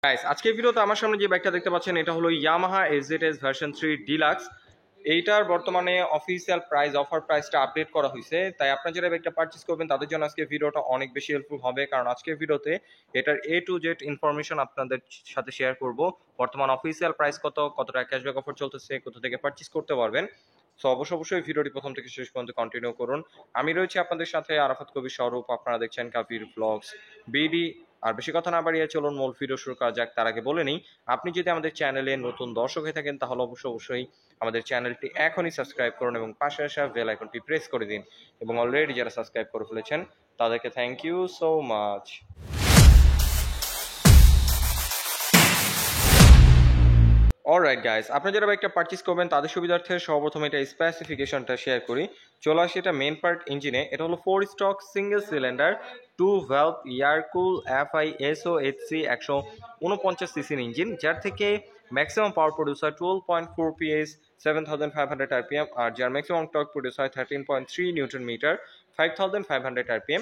Guys আজকের ভিডিওতে আমার সামনে যে বাইকটা দেখতে পাচ্ছেন এটা হলো ইয়ামাহা এসজেডএস ভার্সন 3 ডিলাক্স। এইটার বর্তমানে অফিসিয়াল প্রাইস অফার প্রাইসটা আপডেট করা হয়েছে, তাই আপনারা যারা বাইকটা পারচেজ করবেন তাদের জন্য আজকে ভিডিওটা অনেক বেশি হেল্পফুল হবে, কারণ আজকের ভিডিওতে এটার এ টু জেড ইনফরমেশন আপনাদের সাথে শেয়ার করব। বর্তমান অফিসিয়াল প্রাইস কত টাকা ক্যাশব্যাক অফার চলতেছে, কোথা থেকে পারচেজ করতে পারবেন। সো অবশ্যই ভিডিওটি প্রথম থেকে শেষ পর্যন্ত কন্টিনিউ করুন। আমি রয়েছি আপনাদের সাথে আরাফাত কবির স্বরূপ, আপনারা দেখছেন কাবির ব্লগস বিডি। আর বেশি কথা না বাড়িয়ে চলুন মূল ভিডিও শুরু করা যাক। তার আগে বলে নিই, আপনি যদি আমাদের চ্যানেলে নতুন দর্শক হয়ে থাকেন তাহলে অবশ্যই আমাদের চ্যানেলটি এখনই সাবস্ক্রাইব করুন এবং পাশে আসা বেল আইকনটি প্রেস করে দিন। এবং অলরেডি যারা সাবস্ক্রাইব করে ফেলেছেন তাদেরকে thank you so much. Alright guys, আপনারা যারা বাইকটা পারচেজ করবেন তাদের সুবিধার্থে সর্বপ্রথম এটা স্পেসিফিকেশনটা শেয়ার করি। চলে আসি এটা মেন পার্ট ইঞ্জিনে। এটা হলো 4 stock single cylinder 2 valve air cool FISO HC 149 সিসির ইঞ্জিন, যার থেকে ম্যাক্সিমাম পাওয়ার প্রডিউস হয় 12.4 PS 7500 RPM, আর যার ম্যাক্সিমাম টর্ক প্রডিউস হয় 13.3 নিউটন মিটার 5500 RPM।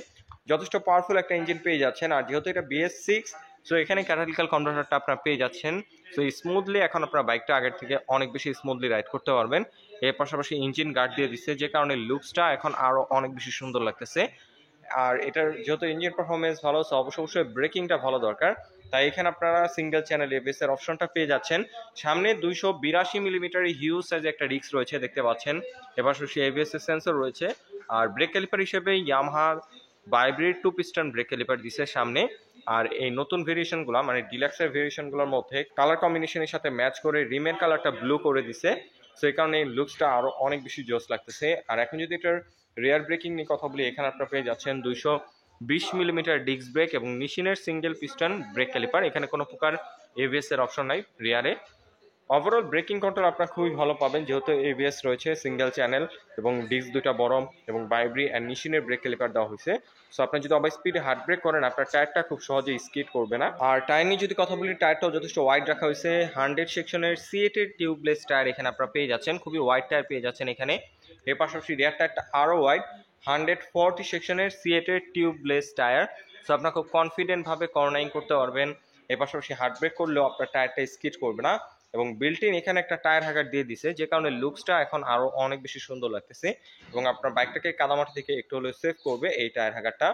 যথেষ্ট পাওয়ারফুল একটা ইঞ্জিন পেয়ে যাচ্ছেন। আর যেহেতু এটা BS6, সো এখানে ক্যাটালিক্যাল কনভার্টারটা আপনারা পেয়ে যাচ্ছেন। সো স্মুথলি এখন আপনার বাইকটা আগের থেকে অনেক বেশি স্মুথলি রাইড করতে পারবেন। এর পাশাপাশি ইঞ্জিন গার্ড দিয়ে দিচ্ছে, যে কারণে লুকসটা এখন আরও অনেক বেশি সুন্দর লাগতেছে। আর এটার যেহেতু ইঞ্জিন পারফরমেন্স ভালো, সো অবশ্যই ব্রেকিংটা ভালো দরকার। তাই এখানে আপনারা সিঙ্গেল চ্যানেল এবিএস এর অপশনটা পেয়ে যাচ্ছেন। সামনে 282 মিলিমিটার হিউজ সাইজে একটা ডিস্ক রয়েছে দেখতে পাচ্ছেন। এর পাশাপাশি এবিএস এর সেন্সর রয়েছে। আর ব্রেক ক্যালিপার হিসেবে Yamaha ByBre 2 piston brake caliper দিচ্ছে সামনে। আর এই নতুন ভেরিয়েশনগুলো মানে ডিলাক্সের ভেরিয়েশনগুলোর মধ্যে কালার কম্বিনেশনের সাথে ম্যাচ করে রিমের কালারটা ব্লু করে দিছে। সো এই কারণে এই লুকসটা আরো অনেক বেশি জোস লাগতেছে। আর এখন যদি এটার রিয়ার ব্রেকিং নিয়ে কথা বলি, এখানে আপনারা পেয়ে যাচ্ছেন 220 মিলিমিটার ডিস্ক ব্রেক এবং নিশিনের সিঙ্গেল পিস্টন ব্রেক ক্যালিপার। এখানে কোনো প্রকার এবিএস এর অপশন নাই রিয়ারে। ওভারঅল ব্রেকিং কন্ট্রোল আপনারা খুবই ভালো পাবেন, যেহেতু এবিএস রয়েছে সিঙ্গেল চ্যানেল এবং ডিস্ক দুটা বড় এবং ভাইব্রি অ্যান্ড নিশিনের ব্রেক ক্যালিপার দেওয়া হয়েছে। সো আপনি যদি ওভার স্পিডে হার্ড ব্রেক করেন আপনার টায়ারটা খুব সহজে স্কিড করবে না। আর টায়ার নিয়ে যদি কথা বলি, টায়ারটাও যথেষ্ট ওয়াইড রাখা হয়েছে। 100 সেকশনের সিএটের টিউবলেস টায়ার এখানে আপনারা পেয়ে যাচ্ছেন, খুবই ওয়াইড টায়ার পেয়ে যাচ্ছেন এখানে। এর পাশাপাশি রিয়ার টায়ারটা আরও ওয়াইড, 140 সেকশনের সিএটের টিউবলেস টায়ার। সো আপনার খুব কনফিডেন্টভাবে কর্নারিং করতে পারবেন। এর পাশাপাশি হার্ড ব্রেক করলেও আপনার টায়ারটা স্কিড করবে না। এবং বিল্ট ইন এখানে একটা টায়ার হ্যাগার দিয়ে দিছে, যে কারণে লুকসটা এখন আরো অনেক বেশি সুন্দর লাগতেছে এবং আপনার বাইকটাকে কাদামাটি থেকে একটু হলেও সেভ করবে এই টায়ার হ্যাগারটা।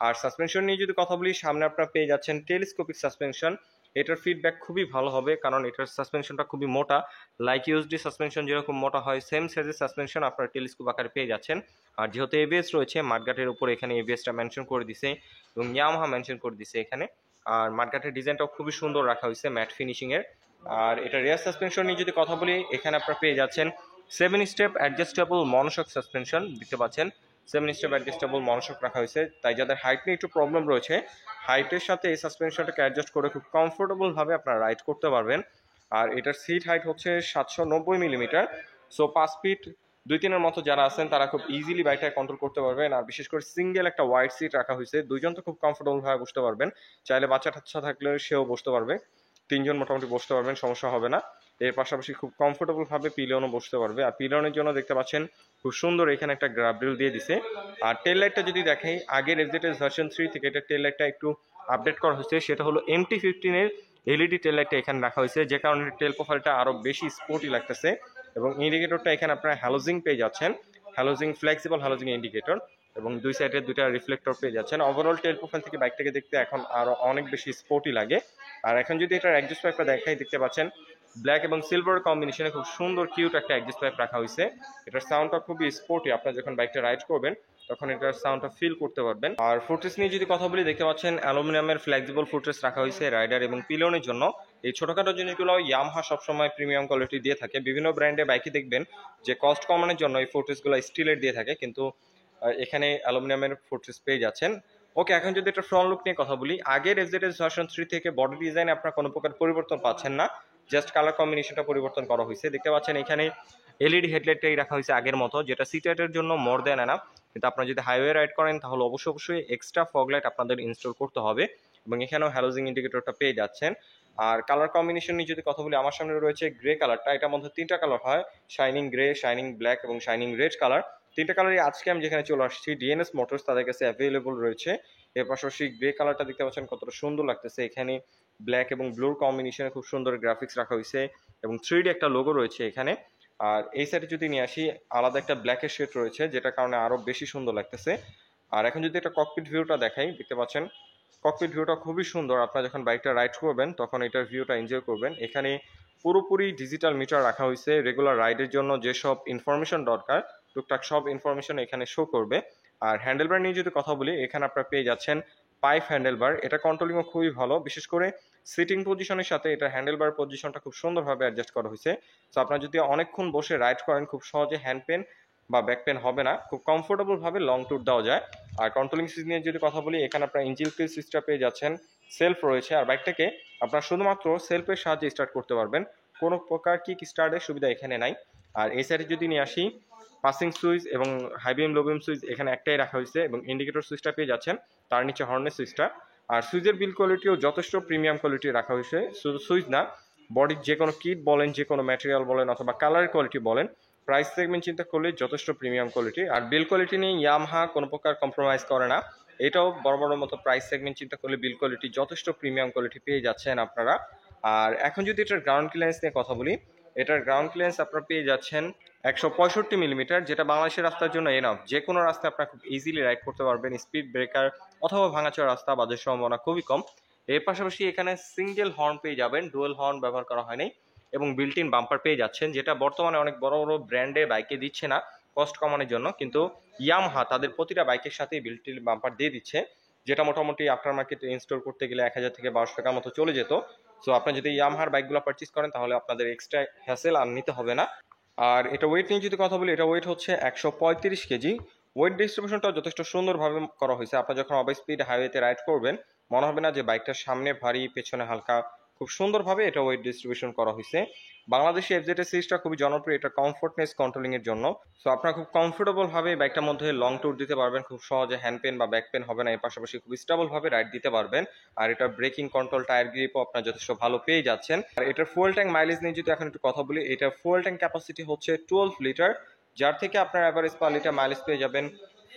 আর সাসপেনশন নিয়ে যদি কথা বলি, সামনে আপনারা পেয়ে যাচ্ছেন টেলিস্কোপিক সাসপেনশন। এটার ফিডব্যাক খুবই ভালো হবে, কারণ এটার সাসপেনশনটা খুবই মোটা। লাইক ইউএসডি সাসপেনশন যেরকম মোটা হয়, সেম সাইজের সাসপেনশন আপনারা টেলিস্কোপ আকারে পেয়ে যাচ্ছেন। আর যেহেতু এবিএস রয়েছে, মাঠঘাটের উপরে এখানে এবিএসটা মেনশন করে দিছে এবং ইয়ামাহা মেনশন করে দিছে এখানে। আর মাঠঘাটের ডিজাইনটাও খুবই সুন্দর রাখা হয়েছে, ম্যাট ফিনিশিং এর। আর এটা রিয়ার সাসপেনশন নিয়ে যদি কথা বলি, এখানে আপনারা পেয়ে যাচ্ছেন 7 স্টেপ অ্যাডজাস্টেবল মনোশক সাসপেনশন দেখতে পাচ্ছেন। 7 স্টেপ অ্যাডজাস্টেবল মনোশক রাখা হয়েছে, তাই যাদের হাইট নিয়ে একটু প্রবলেম রয়েছে, হাইটের সাথে এই সাসপেনশনটাকে অ্যাডজাস্ট করে খুব কমফোর্টেবলভাবে আপনারা রাইড করতে পারবেন। আর এটার সিট হাইট হচ্ছে 790 মিলিমিটার। সো 5 ফিট 2-3-এর মতো যারা আছেন তারা খুব ইজিলি বাইকটাকে কন্ট্রোল করতে পারবেন। আর বিশেষ করে সিঙ্গেল একটা ওয়াইড সিট রাখা হয়েছে, দুইজন তো খুব কমফোর্টেবলভাবে বসতে পারবেন। চাইলে বাচ্চা টাচ্চা থাকলে সেও বসতে পারবে, 3জন মোটামুটি বসতে পারবেন, সমস্যা হবে না। এর পাশাপাশি খুব কমফোর্টেবলভাবে পিলিয়নও বসতে পারবে। আর পিলিয়নের জন্য দেখতে পাচ্ছেন খুব সুন্দর এখানে একটা গ্রাব রিল দিয়ে দিছে। আর টেল লাইটটা যদি দেখাই, আগের এফজেডএস ভার্সন 3 থেকে এটা টেল লাইটটা একটু আপডেট করা হয়েছে। সেটা হলো MT15 এর এলইডি টেল লাইটটা এখানে রাখা হয়েছে, যে কারণে টেল প্রোফাইলটা আরও বেশি স্পোর্টি লাগতেছে। এবং ইন্ডিকেটরটা এখানে আপনারা হ্যালোজিং পেয়ে যাচ্ছেন, হ্যালোজিং ফ্লেক্সিবল হ্যালোজিং ইন্ডিকেটর, এবং দুই সাইডে দুইটা রিফ্লেক্টর পেয়ে যাচ্ছেন। ওভারঅল টেল প্রোফাইল থেকে বাইকটাকে দেখতে এখন আরো অনেক বেশি স্পোর্টি লাগে। আর এখন যদি এটার এক্সজস্ট পাইপটা দেখাই, দেখতে পাচ্ছেন ব্ল্যাক এবং সিলভার কম্বিনেশনে খুব সুন্দর কিউট একটা এক্সজস্ট পাইপ রাখা হয়েছে। এটার সাউন্ডটা খুবই স্পোর্টি, আপনারা যখন বাইকটা রাইড করবেন তখন এটার সাউন্ডটা ফিল করতে পারবেন। আর ফুটরেস্ট নিয়ে যদি কথা বলি, দেখতে পাচ্ছেন অ্যালুমিনিয়ামের ফ্লেক্সিবল ফুটরেস্ট রাখা হয়েছে রাইডার এবং পিলিয়নের জন্য। এই ছোটখাটো জিনিসগুলো ইয়ামাহা সবসময় প্রিমিয়াম কোয়ালিটি দিয়ে থাকে। বিভিন্ন ব্র্যান্ডের বাইকে দেখবেন যে কস্ট কমানোর জন্য এই ফুটরেস্টগুলো স্টিলের দিয়ে থাকে, কিন্তু এখানে অ্যালুমিনিয়ামের ফুটরেস্ট পেয়ে যাচ্ছেন। ওকে, এখন যদি এটা ফ্রন্ট লুক নিয়ে কথা বলি, আগের এফজেডএস ভার্সন 3 থেকে বডি ডিজাইনে আপনারা কোনো প্রকার পরিবর্তন পাচ্ছেন না, জাস্ট কালার কম্বিনেশনটা পরিবর্তন করা হয়েছে। দেখতে পাচ্ছেন এখানে এলইডি হেডলাইটটাই রাখা হয়েছে আগের মতো, যেটা সিটারের জন্য মোর দেন এনাফ। কিন্তু আপনারা যদি হাইওয়ে রাইড করেন তাহলে অবশ্যই এক্সট্রা ফগ লাইট আপনাদের ইনস্টল করতে হবে। এবং এখানেও হ্যালোজিং ইন্ডিকেটরটা পেয়ে যাচ্ছেন। আর কালার কম্বিনেশন নিয়ে যদি কথা বলি, আমার সামনে রয়েছে গ্রে কালারটা। এটার মধ্যে 3টা কালার হয়, শাইনিং গ্রে, শাইনিং ব্ল্যাক এবং শাইনিং রেড কালার। 3টা কালারই আজকে আমি যেখানে চলে আসছি ডিএনএস মোটরস তাদের কাছে অ্যাভেলেবল রয়েছে। এর পাশাপাশি গ্রে কালারটা দেখতে পাচ্ছেন কতটা সুন্দর লাগতেছে। এখানে ব্ল্যাক এবং ব্লুর কম্বিনেশনে খুব সুন্দর গ্রাফিক্স রাখা হয়েছে এবং 3D একটা লোগো রয়েছে এখানে। আর এই সাইডে যদি নিয়ে আসি, আলাদা একটা ব্ল্যাকের শেড রয়েছে, যেটার কারণে আরও বেশি সুন্দর লাগতেছে। আর এখন যদি একটা ককপিট ভিউটা দেখাই, দেখতে পাচ্ছেন ককপিট ভিউটা খুবই সুন্দর। আপনারা যখন বাইকটা রাইড করবেন তখন এটার ভিউটা এনজয় করবেন। এখানে পুরোপুরি ডিজিটাল মিটার রাখা হয়েছে, রেগুলার রাইডের জন্য যেসব ইনফরমেশন দরকার টুকটাক সব ইনফরমেশন এখানে শো করবে। আর হ্যান্ডেলবার নিয়ে যদি কথা বলি, এখানে আপনারা পেয়ে যাচ্ছেন পাইপ হ্যান্ডেলবার। এটা কন্ট্রোলিংও খুবই ভালো, বিশেষ করে সিটিং পজিশনের সাথে এটা হ্যান্ডেলবার পজিশনটা খুব সুন্দরভাবে অ্যাডজাস্ট করা হয়েছে। তো আপনারা যদি অনেকক্ষণ বসে রাইড করেন, খুব সহজে হ্যান্ড পেন বা ব্যাক পেন হবে না, খুব কমফোর্টেবলভাবে লং ট্যুর দেওয়া যায়। আর কন্ট্রোলিং সুইচ নিয়ে যদি কথা বলি, এখানে আপনারা ইঞ্জিন কিল সুইচটা পেয়ে যাচ্ছেন, সেলফ রয়েছে। আর বাইকটাকে আপনারা শুধুমাত্র সেলফের সাহায্যে স্টার্ট করতে পারবেন, কোনো প্রকার কিক স্টার্টের সুবিধা এখানে নাই। আর এই সাইডে যদি নিয়ে আসি, পাসিং সুইচ এবং হাই বিম লো বিম সুইচ এখানে একটাই রাখা হয়েছে এবং ইন্ডিকেটর সুইচটা পেয়ে যাচ্ছেন, তার নিচে হর্নের সুইচটা। আর সুইচের বিল কোয়ালিটিও যথেষ্ট প্রিমিয়াম কোয়ালিটি রাখা হয়েছে। শুধু সুইচ না, বডির যে কোনো কিট বলেন, যে কোনো ম্যাটেরিয়াল বলেন অথবা কালার কোয়ালিটি বলেন, প্রাইস সেগমেন্ট চিন্তা করলে যথেষ্ট প্রিমিয়াম কোয়ালিটি। আর বিল কোয়ালিটি নিয়ে ইয়ামাহা কোনো প্রকার কম্প্রোমাইজ করে না। এটাও বড় বড় মতো প্রাইস সেগমেন্ট চিন্তা করলে বিল কোয়ালিটি যথেষ্ট প্রিমিয়াম কোয়ালিটি পেয়ে যাচ্ছেন আপনারা। আর এখন যদি এটার গ্রাউন্ড ক্লিয়ারেন্স নিয়ে কথা বলি, এটার গ্রাউন্ড ক্লিয়ারেন্স আপনারা পেয়ে যাচ্ছেন 165 মিলিমিটার, যেটা বাংলাদেশের রাস্তার জন্য এনাফ। যে কোনো রাস্তায় আপনারা খুব ইজিলি রাইড করতে পারবেন, স্পিড ব্রেকার অথবা ভাঙাচোরা রাস্তা বাজের সম্ভাবনা খুবই কম। এর পাশাপাশি এখানে সিঙ্গেল হর্ন পেয়ে যাবেন, ডুয়েল হর্ন ব্যবহার করা হয়নি, এবং বিল্ট ইন বাম্পার পেয়ে যাচ্ছেন, যেটা বর্তমানে অনেক বড় বড় ব্র্যান্ডে বাইকে দিচ্ছে না কস্ট কমানোর জন্য, কিন্তু ইয়ামাহা তাদের প্রতিটা বাইকের সাথেই বিল্ট ইন বাম্পার দিয়ে দিচ্ছে, যেটা মোটামুটি আফটার মার্কেটে ইনস্টল করতে গেলে 1000 থেকে 1200 টাকার মতো চলে যেত। সো আপনারা যদি ইয়ামাহার বাইকগুলো পারচেস করেন তাহলে আপনাদের এক্সট্রা হ্যাসেল আর নিতে হবে না। আর এটা ওয়েট নিয়ে যদি কথা বলি, এটা ওয়েট হচ্ছে 135 কেজি। ওয়েট ডিস্ট্রিবিউশনটা যথেষ্ট সুন্দরভাবে করা হয়েছে। আপনারা যখন ওভার স্পিড হাইওয়েতে রাইড করবেন, মনে হবে না যে বাইকটার সামনে ভারী পেছনে হালকা, খুব সুন্দরভাবে এটা ওয়েট ডিস্ট্রিবিউশন করা হয়েছে। বাংলাদেশে এফজেড সিরিজটা খুবই জনপ্রিয় এটা কমফোর্টনেস কন্ট্রোলিং এর জন্য। সো আপনারা খুব কমফোর্টেবল ভাবে বাইকটার মধ্যে লং ট্যুর দিতে পারবেন, খুব সহজে হ্যান্ড পেন বা ব্যাক পেন হবে না, এর পাশাপাশি খুব স্টেবল ভাবে রাইড দিতে পারবেন। আর এটা ব্রেকিং কন্ট্রোল, টায়ার গ্রিপও আপনারা যথেষ্ট ভালো পেয়ে যাচ্ছেন। আর এটার ফুয়েল ট্যাঙ্ক মাইলেজ নিয়ে যদি এখন একটু কথা বলি, এটার ফুয়েল ট্যাঙ্ক ক্যাপাসিটি হচ্ছে 12 লিটার, যার থেকে আপনার অ্যাভারেজ পার লিটার মাইলেজ পেয়ে যাবেন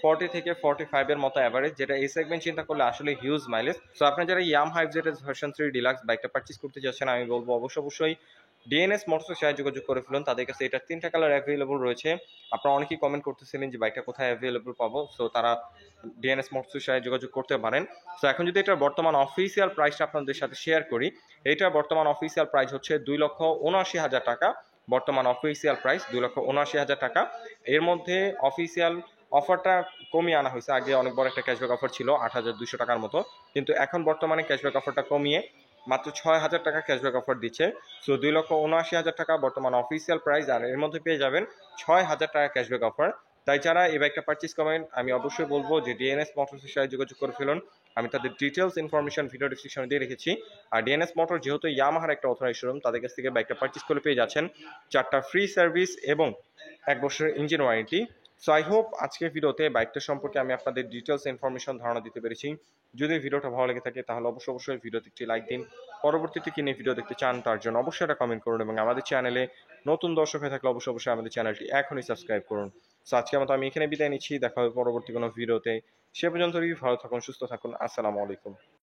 40 থেকে 45 এর মতো অ্যাভারেজ, যেটা এই সেগমেন্ট চিন্তা করলে আসলে হিউজ মাইলেজ। সো আপনারা যারা ইয়ামাহা এফজেড ভার্সন 3 ডিলাক্স বাইকটা পারচেজ করতে যাচ্ছেন, আমি বলবো অবশ্যই ডিএনএস মোটরসের সাথে যোগাযোগ করে ফেলুন। তাদের কাছে এটা 3টা কালার অ্যাভেলেবল রয়েছে। আপনারা অনেকেই কমেন্ট করতেছিলেন যে বাইকটা কোথায় অ্যাভেলেবল পাবো, সো তারা ডিএনএস মোটরসের সাথে যোগাযোগ করতে পারেন। সো এখন যদি এটার বর্তমান অফিসিয়াল প্রাইসটা আপনাদের সাথে শেয়ার করি, এইটার বর্তমান অফিসিয়াল প্রাইস হচ্ছে 2,79,000 টাকা। বর্তমান অফিসিয়াল প্রাইস 2,79,000 টাকা। এর মধ্যে অফিসিয়াল অফারটা কমিয়ে আনা হয়েছে। আগে অনেক বড় একটা ক্যাশব্যাক অফার ছিল 8,200 টাকার মতো, কিন্তু এখন বর্তমানে ক্যাশব্যাক অফারটা কমিয়ে মাত্র 6,000 টাকা ক্যাশব্যাক অফার দিচ্ছে। সো 2,79,000 টাকা বর্তমান অফিসিয়াল প্রাইস, আর এর মধ্যে পেয়ে যাবেন 6,000 টাকা ক্যাশব্যাক অফার। তাই যারা এই বাইকটা পারচেস করবেন, আমি অবশ্যই বলবো যে ডিএনএস মোটরসের সাথে যোগাযোগ করে ফেলুন। আমি তাদের ডিটেলস ইনফরমেশন ভিডিও ডিসক্রিপশনে দিয়ে রেখেছি। আর ডিএনএস মোটর যেহেতু ইয়ামাহার একটা অথরাইজড শোরুম, তাদের কাছ থেকে বাইকটা পারচেস করে পেয়ে যাচ্ছেন 4টা ফ্রি সার্ভিস এবং 1 বছরের engine warranty. So I hope আজকের ভিডিওতে বাইকটা সম্পর্কে আমি আপনাদের ডিটেলস ইনফরমেশন ধারণা দিতে পেরেছি। যদি ভিডিওটা ভালো লেগে থাকে তাহলে অবশ্যই ভিডিওতে একটি লাইক দিন। পরবর্তীতে কি নিয়ে ভিডিও দেখতে চান তার জন্য অবশ্যই একটা কমেন্ট করুন, এবং আমাদের চ্যানেলে নতুন দর্শক হয়ে থাকলে অবশ্যই আমাদের চ্যানেলটি এখনই সাবস্ক্রাইব করুন। সো আজকের মতো আমি এখানে বিদায় নিচ্ছি, দেখা হবে পরবর্তী কোনো ভিডিওতে। সে পর্যন্ত ভালো থাকুন, সুস্থ থাকুন, আসসালামু আলাইকুম।